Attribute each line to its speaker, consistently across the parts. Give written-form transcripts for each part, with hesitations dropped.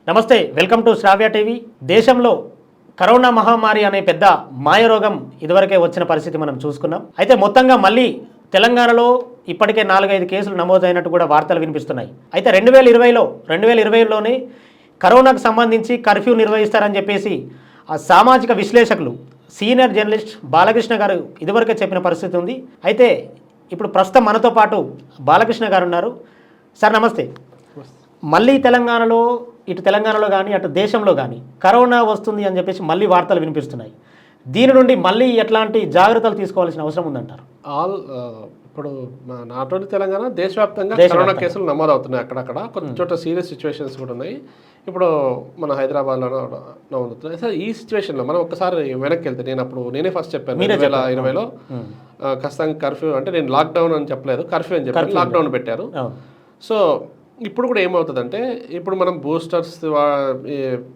Speaker 1: నమస్తే, welcome to Sravya TV. దేశంలో corona మహమ్మారి అనే పెద్ద మాయరోగం ఇదివరకే వచ్చిన పరిస్థితి మనం చూసుకున్నాం. అయితే మొత్తంగా మళ్ళీ తెలంగాణలో ఇప్పటికే 4-5 కేసులు నమోదైనట్టు కూడా వార్తలు వినిపిస్తున్నాయి. అయితే 2020లోనే కరోనాకు సంబంధించి కర్ఫ్యూ నిర్వహిస్తారని చెప్పేసి ఆ సామాజిక విశ్లేషకులు సీనియర్ జర్నలిస్ట్ బాలకృష్ణ గారు ఇదివరకే చెప్పిన పరిస్థితి ఉంది. అయితే ఇప్పుడు ప్రస్తుతం మనతో పాటు బాలకృష్ణ గారు ఉన్నారు. సార్ నమస్తే. మళ్ళీ తెలంగాణలో కానీ అటు దేశంలో కానీ కరోనా వస్తుంది అని చెప్పేసి మళ్ళీ వార్తలు వినిపిస్తున్నాయి. దీని నుండి మళ్ళీ ఎట్లాంటి జాగ్రత్తలు తీసుకోవాల్సిన అవసరం ఉందంటారు?
Speaker 2: ఇప్పుడు నాట్ ఓన్లీ తెలంగాణ, దేశవ్యాప్తంగా కరోనా కేసులు నమోదవుతున్నాయి. అక్కడక్కడ కొన్ని చోట్ల సీరియస్ సిచ్యువేషన్స్ కూడా ఉన్నాయి. ఇప్పుడు మన హైదరాబాద్లో నమోదవుతున్నాయి. సార్ ఈ సిచ్యువేషన్లో మనం ఒక్కసారి వెనక్కి వెళ్తే, నేనే ఫస్ట్ చెప్పాను 2020లో ఖచ్చితంగా కర్ఫ్యూ అంటే నేను లాక్డౌన్ అని చెప్పలేదు, కర్ఫ్యూ అని చెప్పాను. లాక్డౌన్ పెట్టారు. సో ఇప్పుడు కూడా ఏమవుతుందంటే, ఇప్పుడు మనం బూస్టర్స్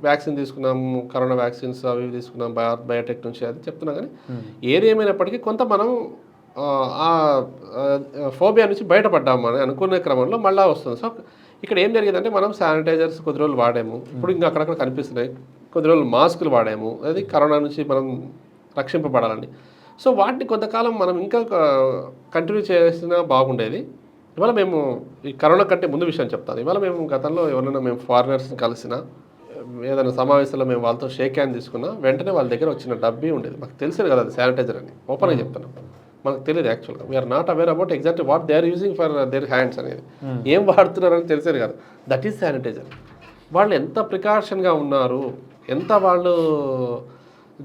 Speaker 2: వ్యాక్సిన్ తీసుకున్నాము, కరోనా వ్యాక్సిన్స్ అవి తీసుకున్నాం బయోటెక్ నుంచి, అది చెప్తున్నాం. కానీ ఏది ఏమైనప్పటికీ కొంత మనం ఆ ఫోబియా నుంచి బయటపడ్డాము అని అనుకునే క్రమంలో మళ్ళీ వస్తుంది. సో ఇక్కడ ఏం జరిగిందంటే, మనం శానిటైజర్స్ కొద్ది రోజులు వాడాము, ఇప్పుడు ఇంకా అక్కడక్కడ కనిపిస్తున్నాయి. కొద్ది రోజులు మాస్కులు వాడాము, అది కరోనా నుంచి మనం రక్షింపబడాలని. సో వాటిని కొంతకాలం మనం ఇంకా కంటిన్యూ చేసినా బాగుండేది. ఇవాళ మేము ఈ కరోనా కంటే ముందు విషయం చెప్తాను. ఇవాళ మేము గతంలో ఎవరైనా మేము ఫారినర్స్ని కలిసినా, ఏదైనా సమావేశంలో మేము వాళ్ళతో షేక్ హ్యాండ్ తీసుకున్నా, వెంటనే వాళ్ళ దగ్గర వచ్చిన డబ్బీ ఉండేది. మాకు తెలిసేది కదా అది శానిటైజర్ అని. ఓపెన్గా చెప్తున్నాం, మనకు తెలియదు యాక్చువల్గా. We are not aware about exactly what they are using for their hands అనేది. ఏం వాడుతున్నారని తెలిసేది కాదు. That is sanitiser. వాళ్ళు ఎంత ప్రికాషన్గా ఉన్నారు, ఎంత వాళ్ళు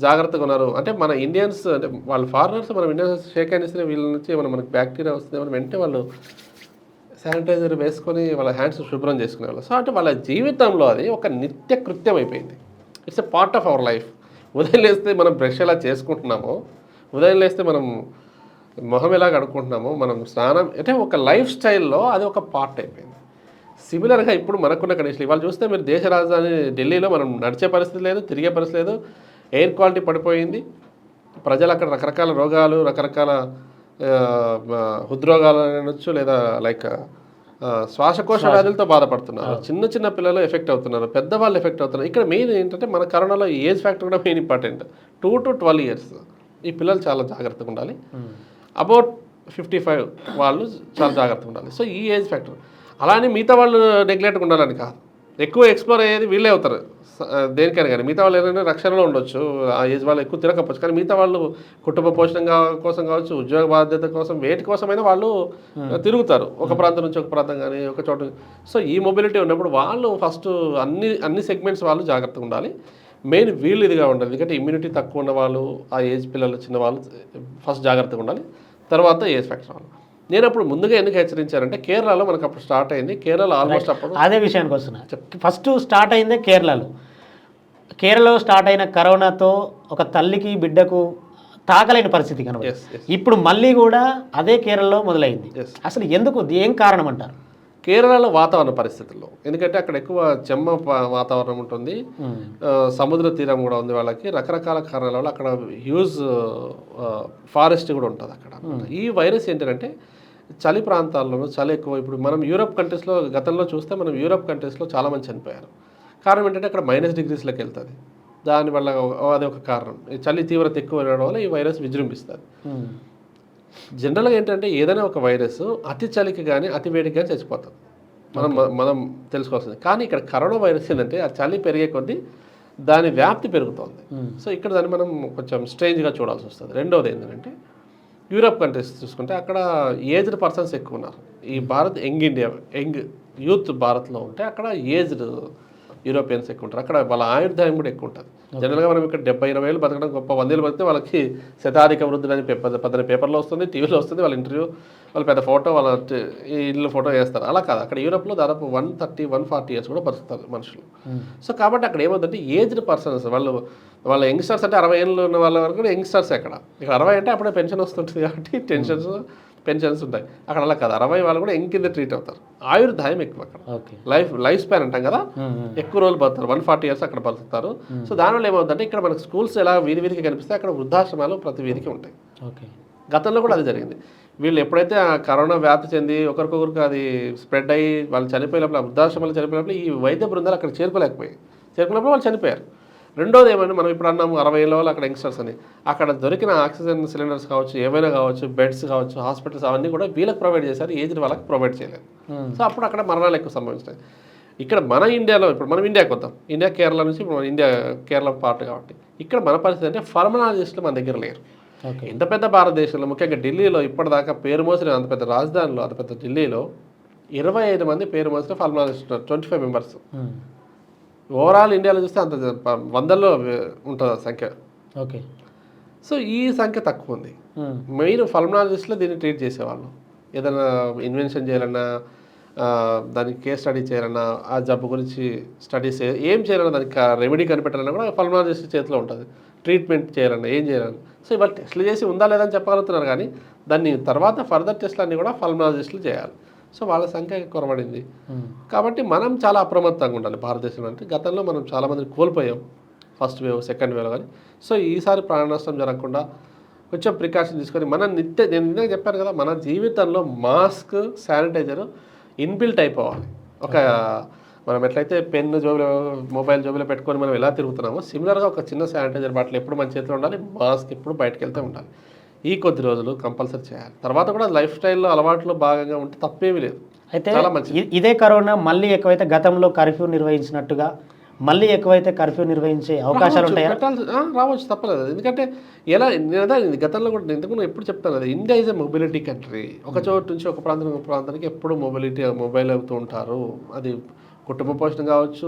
Speaker 2: జాగ్రత్తగా ఉన్నారు అంటే, మన ఇండియన్స్ అంటే వాళ్ళు ఫారినర్స్, మనం ఇండియన్స్ షేక్ హ్యాండ్ ఇస్తే వీళ్ళ నుంచి ఏమైనా మనకి బ్యాక్టీరియా వస్తుందేమో వెంటనే వాళ్ళు శానిటైజర్ వేసుకొని వాళ్ళ హ్యాండ్స్ శుభ్రం చేసుకునేవాళ్ళు. సో అంటే వాళ్ళ జీవితంలో అది ఒక నిత్య కృత్యం అయిపోయింది. It's a part of our life. ఉదయం లేస్తే మనం బ్రష్ ఎలా చేసుకుంటున్నామో, ఉదయం లేస్తే మనం మొహం ఎలా కడుక్కుంటున్నామో, మనం స్నానం అంటే ఒక లైఫ్ స్టైల్లో అది ఒక పార్ట్ అయిపోయింది. సిమిలర్గా ఇప్పుడు మనకున్న కండిషన్ ఇవాళ చూస్తే, మీరు దేశ రాజధాని ఢిల్లీలో మనం నడిచే పరిస్థితి లేదు, తిరిగే పరిస్థితి లేదు. ఎయిర్ క్వాలిటీ పడిపోయింది. ప్రజలు అక్కడ రకరకాల రోగాలు, రకరకాల హృద్రోగాలు అనొచ్చు, లేదా లైక్ శ్వాసకోశ వ్యాధులతో బాధపడుతున్నారు. చిన్న చిన్న పిల్లలు ఎఫెక్ట్ అవుతున్నారు, పెద్దవాళ్ళు ఎఫెక్ట్ అవుతున్నారు. ఇక్కడ మెయిన్ ఏంటంటే, మన కరోనాలో ఏజ్ ఫ్యాక్టర్ కూడా మెయిన్ ఇంపార్టెంట్. 2 to 12 years ఈ పిల్లలు చాలా జాగ్రత్తగా ఉండాలి. అబౌట్ 55 వాళ్ళు చాలా జాగ్రత్తగా ఉండాలి. సో ఈ ఏజ్ ఫ్యాక్టర్. అలానే మిగతా వాళ్ళు నెగ్లెక్ట్గా ఉండాలని కాదు, ఎక్కువ ఎక్స్ప్లోర్ అయ్యేది వీళ్ళే అవుతారు దేనికైనా. కానీ మిగతా వాళ్ళు ఏదైనా రక్షణలో ఉండొచ్చు, ఆ ఏజ్ వాళ్ళు ఎక్కువ తిరగకపోవచ్చు. కానీ మిగతా వాళ్ళు కుటుంబ పోషణ కోసం కావచ్చు, ఉద్యోగ బాధ్యత కోసం, వేటి కోసమైనా వాళ్ళు తిరుగుతారు, ఒక ప్రాంతం నుంచి ఒక ప్రాంతం కానీ ఒక చోట. సో ఈ మొబిలిటీ ఉన్నప్పుడు వాళ్ళు ఫస్ట్ అన్ని సెగ్మెంట్స్ వాళ్ళు జాగ్రత్తగా ఉండాలి. మెయిన్ వీళ్ళు ఇదిగా ఉండాలి. ఎందుకంటే ఇమ్యూనిటీ తక్కువ ఉన్న వాళ్ళు, ఆ ఏజ్ పిల్లలు, చిన్న వాళ్ళు ఫస్ట్ జాగ్రత్తగా ఉండాలి. తర్వాత ఏజ్ ఫ్యాక్టర్ వాళ్ళు. నేను అప్పుడు ముందుగా ఎందుకు హెచ్చరించారంటే, కేరళలో మనకు అప్పుడు స్టార్ట్ అయింది. కేరళలో ఆల్మోస్ట్ అప్పుడు
Speaker 1: అదే విషయానికి వస్తున్నా. ఫస్ట్ స్టార్ట్ అయిందే కేరళలో స్టార్ట్ అయిన కరోనాతో ఒక తల్లికి బిడ్డకు తాకలేని పరిస్థితి కనుక ఇప్పుడు మళ్ళీ కూడా అదే కేరళలో మొదలైంది. అసలు ఎందుకు, ఏం కారణం అంటారు?
Speaker 2: కేరళలో వాతావరణ పరిస్థితుల్లో, ఎందుకంటే అక్కడ ఎక్కువ చెమ్మ వాతావరణం ఉంటుంది, సముద్ర తీరం కూడా ఉంది. వాళ్ళకి రకరకాల కారణాల వల్ల అక్కడ హ్యూజ్ ఫారెస్ట్ కూడా ఉంటుంది అక్కడ. ఈ వైరస్ ఏంటంటే చలి ప్రాంతాల్లో చలి ఎక్కువ. ఇప్పుడు మనం యూరోప్ కంట్రీస్లో గతంలో చూస్తే, మనం యూరోప్ కంట్రీస్లో చాలామంది చనిపోయారు. కారణం ఏంటంటే అక్కడ -degreesలోకి వెళ్తుంది. దానివల్ల అది ఒక కారణం. చలి తీవ్రత ఎక్కువ ఉండడం వల్ల ఈ వైరస్ విజృంభిస్తుంది. జనరల్గా ఏంటంటే, ఏదైనా ఒక వైరస్ అతి చలికి కానీ అతి వేడికి కానీ చచ్చిపోతుంది, మనం తెలుసుకోవాల్సింది. కానీ ఇక్కడ కరోనా వైరస్ ఏంటంటే, ఆ చలి పెరిగే కొద్దీ దాని వ్యాప్తి పెరుగుతుంది. సో ఇక్కడ దాన్ని మనం కొంచెం స్ట్రేంజ్గా చూడాల్సి వస్తుంది. రెండవది ఏంటంటే, యూరోప్ కంట్రీస్ చూసుకుంటే అక్కడ ఏజ్డ్ పర్సన్స్ ఎక్కువ ఉన్నారు. ఈ భారత్ యంగ్ యూత్ భారత్లో ఉంటే, అక్కడ ఏజ్డ్ యూరోపియన్స్ ఎక్కువ ఉంటారు. అక్కడ వాళ్ళ ఆయుర్దాయం కూడా ఎక్కువ ఉంటుంది. జనరల్గా మనం ఇక్కడ 70-80 ఏళ్ళు బతకడం గొప్ప, 100 ఏళ్ళు బతికితే వాళ్ళకి శతాధిక వృద్ధులని పద్దెనిమిది పేపర్లో వస్తుంది, టీవీలో వస్తుంది. వాళ్ళ ఇంటర్వ్యూ, వాళ్ళ పెద్ద ఫోటో, వాళ్ళ ఇల్లు ఫోటో వేస్తారు. అలా కాదు, అక్కడ యూరోప్లో దాదాపు 130-140 years కూడా బతుకుతారు మనుషులు. సో కాబట్టి అక్కడ ఏమవుతుందంటే, ఏజ్డ్ పర్సన్స్ వాళ్ళ యంగ్స్టర్స్ అంటే 60 ఏళ్ళు ఉన్న వాళ్ళ వరకు కూడా యంగ్స్టర్స్. ఇక్కడ 60 అంటే అప్పుడే పెన్షన్ వస్తుంటుంది కాబట్టి పెన్షన్స్ ఉంటాయి. అక్కడ అలా కాదు, 60 వాళ్ళు కూడా కింద ట్రీట్ అవుతారు. ఆయుర్దాయం ఎక్కువ అక్కడ. లైఫ్ స్పాన్ అంటాం కదా, ఎక్కువ రోజులు బతుకుతారు. 140 years అక్కడ బతుకుతారు. సో దానివల్ల ఏమవుతుందంటే, ఇక్కడ మనకు స్కూల్స్ ఎలా వీధికి కనిపిస్తాయి, అక్కడ వృద్ధాశ్రమాలు ప్రతి వీధికి ఉంటాయి. గతంలో కూడా అది జరిగింది. వీళ్ళు ఎప్పుడైతే ఆ కరోనా వ్యాప్తి చెంది ఒకరికొకరికి అది స్ప్రెడ్ అయ్యి వాళ్ళు చనిపోయినప్పుడు వృద్ధాశ్రమాలు చనిపోయినప్పుడు ఈ వైద్య బృందాలు అక్కడ చేరుకున్నప్పుడు వాళ్ళు చనిపోయారు. రెండోది ఏమైనా మనం ఇప్పుడు అన్నాము 60 ఏళ్ళ వాళ్ళు అక్కడ యంగ్స్టర్స్ అని, అక్కడ దొరికిన ఆక్సిజన్ సిలిండర్స్ కావచ్చు, ఏమైనా కావచ్చు, బెడ్స్ కావచ్చు, హాస్పిటల్స్ అవన్నీ కూడా వీళ్ళకి ప్రొవైడ్ చేశారు, ఏజ్డ్ వాళ్ళకి ప్రొవైడ్ చేయలేదు. సో అప్పుడు అక్కడ మరణాలు ఎక్కువ సంభవించినాయి. ఇక్కడ మన ఇండియాలో ఇప్పుడు మనం ఇండియాకి వద్దాం, ఇండియా కేరళ నుంచి ఇప్పుడు ఇండియా కేరళ పార్ట్ కాబట్టి ఇక్కడ మన పరిస్థితి అంటే పల్మనాలజిస్టులు మన దగ్గర లేరు. ఇంత పెద్ద భారతదేశంలో ముఖ్యంగా ఢిల్లీలో ఇప్పటిదాకా పేరు మోసిన అంత పెద్ద రాజధానిలో అంత పెద్ద ఢిల్లీలో 25 మంది పేరు మోసిన పల్మనాలజిస్ట్ 25 మెంబర్స్. ఓవరాల్ ఇండియాలో చూస్తే అంత 100లో ఉంటుంది ఆ సంఖ్య.
Speaker 1: ఓకే.
Speaker 2: సో ఈ సంఖ్య తక్కువ ఉంది. మెయిన్ పల్మనాలజిస్ట్లో దీన్ని ట్రీట్ చేసేవాళ్ళు. ఏదైనా ఇన్వెన్షన్ చేయాలన్నా, దానికి కేస్ స్టడీ చేయాలన్నా, ఆ జబ్బు గురించి స్టడీస్ ఏం చేయాలన్నా, దానికి రెమెడీ కనిపెట్టాలన్నా కూడా పల్మనాలజిస్ట్ చేతిలో ఉంటుంది. ట్రీట్మెంట్ చేయాలన్నా, ఏం చేయాలన్నా. సో ఇవాళ టెస్టులు చేసి ఉందా లేదని చెప్పగలుగుతున్నారు, కానీ దాన్ని తర్వాత ఫర్దర్ టెస్ట్లు అన్నీ కూడా పల్మనాలజిస్టులు చేయాలి. సో వాళ్ళ సంఖ్య కొరబడింది. కాబట్టి మనం చాలా అప్రమత్తంగా ఉండాలి భారతదేశంలో. అంటే గతంలో మనం చాలామంది కోల్పోయాం, ఫస్ట్ వేవ్, సెకండ్ వేవ్ కానీ. సో ఈసారి ప్రాణ నష్టం జరగకుండా కొంచెం ప్రికాషన్ తీసుకొని నేను ఇందాక చెప్పాను కదా, మన జీవితంలో మాస్క్, శానిటైజర్ ఇన్బిల్ట్ అయిపోవాలి. మనం ఎట్లయితే పెన్ జోబులో, మొబైల్ జోబులో పెట్టుకొని మనం ఎలా తిరుగుతున్నామో సిమిలర్గా ఒక చిన్న శానిటైజర్ బాటిల్ ఎప్పుడు మన చేతిలో ఉండాలి, మాస్క్ ఎప్పుడు బయటకు వెళ్తూ ఉండాలి. ఈ కొద్ది రోజులు కంపల్సరీ చేయాలి. తర్వాత కూడా లైఫ్ స్టైల్లో అలవాట్లో భాగంగా ఉంటే తప్పేమీ లేదు.
Speaker 1: అయితే ఇదే కరోనా మళ్ళీ ఎక్కువైతే గతంలో కర్ఫ్యూ నిర్వహించినట్టుగా మళ్ళీ ఎక్కువైతే కర్ఫ్యూ నిర్వహించే అవకాశాలు ఉంటాయా?
Speaker 2: రావచ్చు, తప్పలేదు. ఎందుకంటే గతంలో కూడా ఇంతకు ఎప్పుడు చెప్తాను కదా, India is a mobility country. ఒక చోటు నుంచి ఒక ప్రాంతానికి ఎప్పుడు మొబైల్ అవుతూ ఉంటారు. అది కుటుంబ పోషణ కావచ్చు,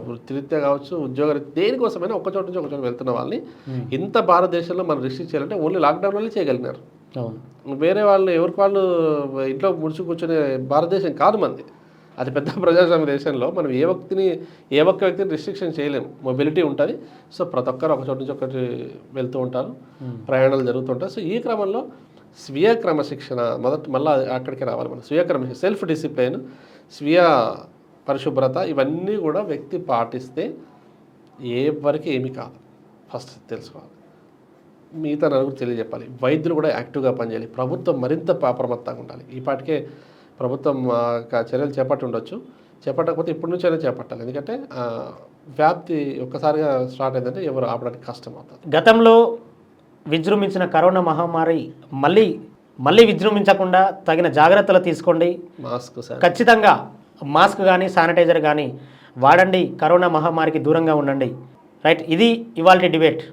Speaker 2: వృత్తిరీత్యా కావచ్చు, ఉద్యోగరీత్యా, దేనికోసమైనా ఒక చోటు నుంచి ఒక చోటు వెళ్తున్న వాళ్ళని ఇంత భారతదేశంలో మనం రిస్ట్రిక్ట్ చేయాలంటే ఓన్లీ లాక్డౌన్లోనే చేయగలిగినారు. వేరే వాళ్ళు ఎవరికి వాళ్ళు ఇంట్లో ముడుచు కూర్చొనే భారతదేశం కాదు మంది. అది పెద్ద ప్రజాస్వామ్య దేశంలో మనం ఏ ఒక్క వ్యక్తిని రిస్ట్రిక్షన్ చేయలేము. మొబిలిటీ ఉంటుంది. సో ప్రతి ఒక్కరు ఒక చోటు నుంచి ఒకటి వెళ్తూ ఉంటారు, ప్రయాణాలు జరుగుతుంటాయి. సో ఈ క్రమంలో స్వీయ క్రమశిక్షణ మళ్ళీ అక్కడికి రావాలి. మనం స్వీయ క్రమశిక్షణ, సెల్ఫ్ డిసిప్లైన్, స్వీయ పరిశుభ్రత, ఇవన్నీ కూడా వ్యక్తి పాటిస్తే ఎవరికి ఏమీ కాదు. ఫస్ట్ తెలుసుకోవాలి. మిగతా నలుగురు తెలియజెప్పాలి. వైద్యులు కూడా యాక్టివ్గా పనిచేయాలి. ప్రభుత్వం మరింత అప్రమత్తంగా ఉండాలి. ఈ పాటికే ప్రభుత్వం చర్యలు చేపట్టి ఉండొచ్చు, చేపట్టకపోతే ఇప్పటి నుంచైనా చేపట్టాలి. ఎందుకంటే వ్యాప్తి ఒక్కసారిగా స్టార్ట్ అయిందంటే ఎవరు ఆపడానికి కష్టం అవుతుంది.
Speaker 1: గతంలో విజృంభించిన కరోనా మహమ్మారి మళ్ళీ విజృంభించకుండా తగిన జాగ్రత్తలు తీసుకోండి. ఖచ్చితంగా మాస్క్ కానీ, శానిటైజర్ కానీ వాడండి. కరోనా మహమ్మారికి దూరంగా ఉండండి. రైట్, ఇది ఇవాల్టి డిబేట్.